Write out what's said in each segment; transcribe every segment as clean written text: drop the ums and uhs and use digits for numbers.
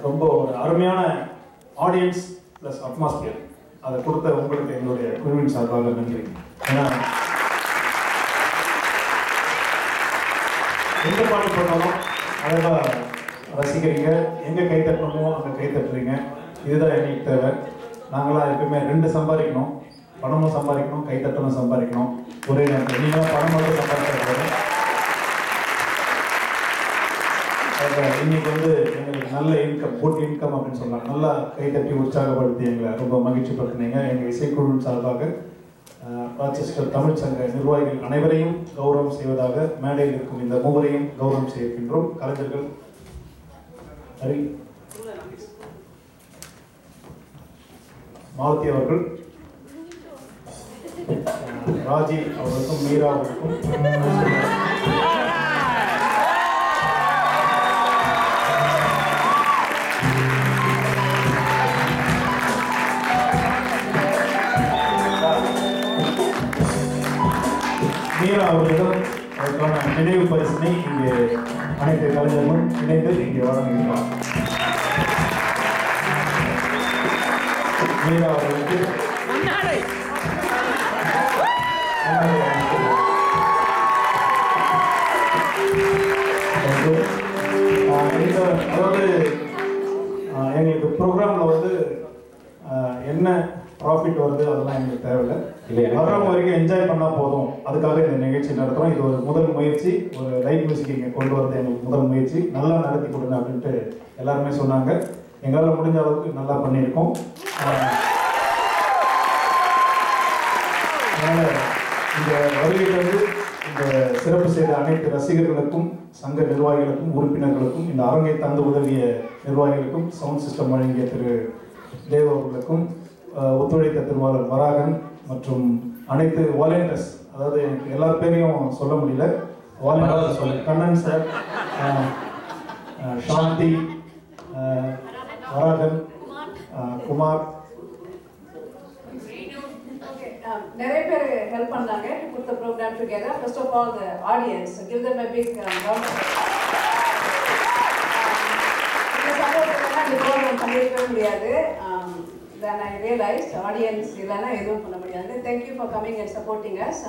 ரொம்ப ஒரு அருமையான ஆடியன்ஸ் ப்ளஸ் அட்மாஸ்பியர் அதை கொடுத்த உங்களுக்கு எங்களுடைய குழுவின் சார்பாக நன்றி. ஏன்னா எந்த பாட்டு போட்டாலும் அதெல்லாம் ரசிக்கிறீங்க, எங்கே கை தட்டணுமோ அங்கே கை தட்டுறீங்க. இதுதான் எங்களுக்கு தேவை. நாங்களாம் எப்பவுமே 2 சம்பாதிக்கணும், பணமும் சம்பாதிக்கணும், கை தட்டணும் சம்பாதிக்கணும். ஒரே நேரத்தில் நீங்களாம் பணம் மட்டும் சம்பாதிக்கிறது. இன்னைக்கு எங்களுக்கு நல்ல இன்கம், குட் இன்கம் அப்படின்னு சொல்லலாம். நல்லா கை தட்டி உற்சாகப்படுத்தி எங்களை ரொம்ப மகிழ்ச்சி படுத்தினீங்க. எங்கள் இசைக்குழுவின் சார்பாக ராச்செஸ்டர் தமிழ் சங்க நிர்வாகிகள் அனைவரையும் கௌரவம் செய்வதாக மேடையில் இருக்கும் இந்த மூவரையும் கௌரவம் செய்கின்றோம். கலைஞர்கள் ஹரி மாலதி அவர்கள், ராஜி அவர்களுக்கும் மீரா அவர்களுக்கும் மீரா அவர்களிடம் அதற்கான நினைவு பரிசினை இங்கே அனைத்து கலைஞர்களும் இணைந்து இங்கே வழங்குகிறார். மீரா அவர்களுக்கு அதாவது எங்களுக்கு ப்ரோக்ராமில் என்ன ப்ராஃபிட் வருது அதெல்லாம் எங்களுக்கு தேவையில்லை. வர்றவங்க வரைக்கும் என்ஜாய் பண்ணால் போதும். அதுக்காக இந்த நிகழ்ச்சி நடத்துகிறோம். இது ஒரு முதல் முயற்சி. ஒரு லைட் மியூசிக் இங்கே கொண்டு வரது எங்களுக்கு முதல் முயற்சி. நல்லா நடத்தி கொடுங்க அப்படின்ட்டு எல்லாருமே சொன்னாங்க. எங்களால் முடிஞ்ச அளவுக்கு நல்லா பண்ணியிருக்கோம். அதனால் இந்த வருகையிலிருந்து இந்த சிறப்பு செய்த அனைத்து ரசிகர்களுக்கும், சங்க நிர்வாகிகளுக்கும், உறுப்பினர்களுக்கும், இந்த அரங்கை தந்து உதவிய நிர்வாகிகளுக்கும், சவுண்ட் சிஸ்டம் வழங்கிய திரு தேவ் அவர்களுக்கும், ஒத்துழைத்த திருவாளர் வராகன் மற்றும் அனைத்து வாலண்டியர்ஸ், அதாவது எனக்கு எல்லா பேரையும் சொல்ல முடியல, வாலண்டியர்ஸ் சொல்ல கண்ணன் சார், சாந்தி, வராகன், குமார், நிறைய பேர் ஹெல்ப் பண்ணாங்க to put the program together. First of all, the audience, give them a big round of applause. பண்ணிருக்க முடியாது. Then I realized audience இல்லைன்னா எதுவும் பண்ண முடியாது. Thank you for coming and supporting us.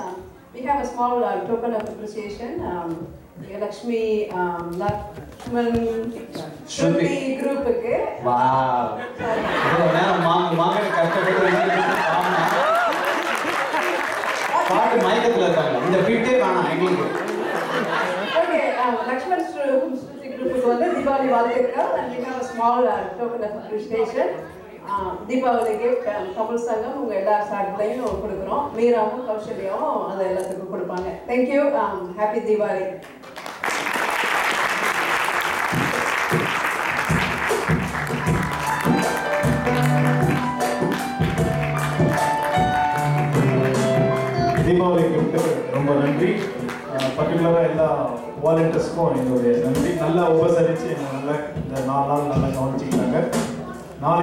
We have a small token of appreciation. Lakshmi, Lakshman, Shruti group-க்கு. Wow. மாமன் கஷ்டப்பட்டு பாட்டு மயக்கத்தில் இருக்காங்க. இந்த பிட்டே வேணாம் எங்களுக்கு. Okay, Lakshman Shruti group-க்கு தீபாவளி வாழ்த்துக்கள். And we have a small token of appreciation. தீபாவளிக்கு தமிழ் சங்கம் உங்கள் எல்லா சார்பிலையும் கொடுக்குறோம். மீராவும் கௌசல்யாவும் அதை எல்லாத்துக்கும் கொடுப்பாங்க. தேங்க்யூ. ஹாப்பி தீபாவளி. தீபாவளிக்கு ரொம்ப நன்றி. பர்டிகுலராக எல்லா வாலண்டியர்ஸ்க்கும் எங்களுடைய நன்றி. நல்லா உபசரித்து எங்களை நல்லா இந்த 4 நாள் நல்லா கவனிச்சிக்கிட்டாங்க.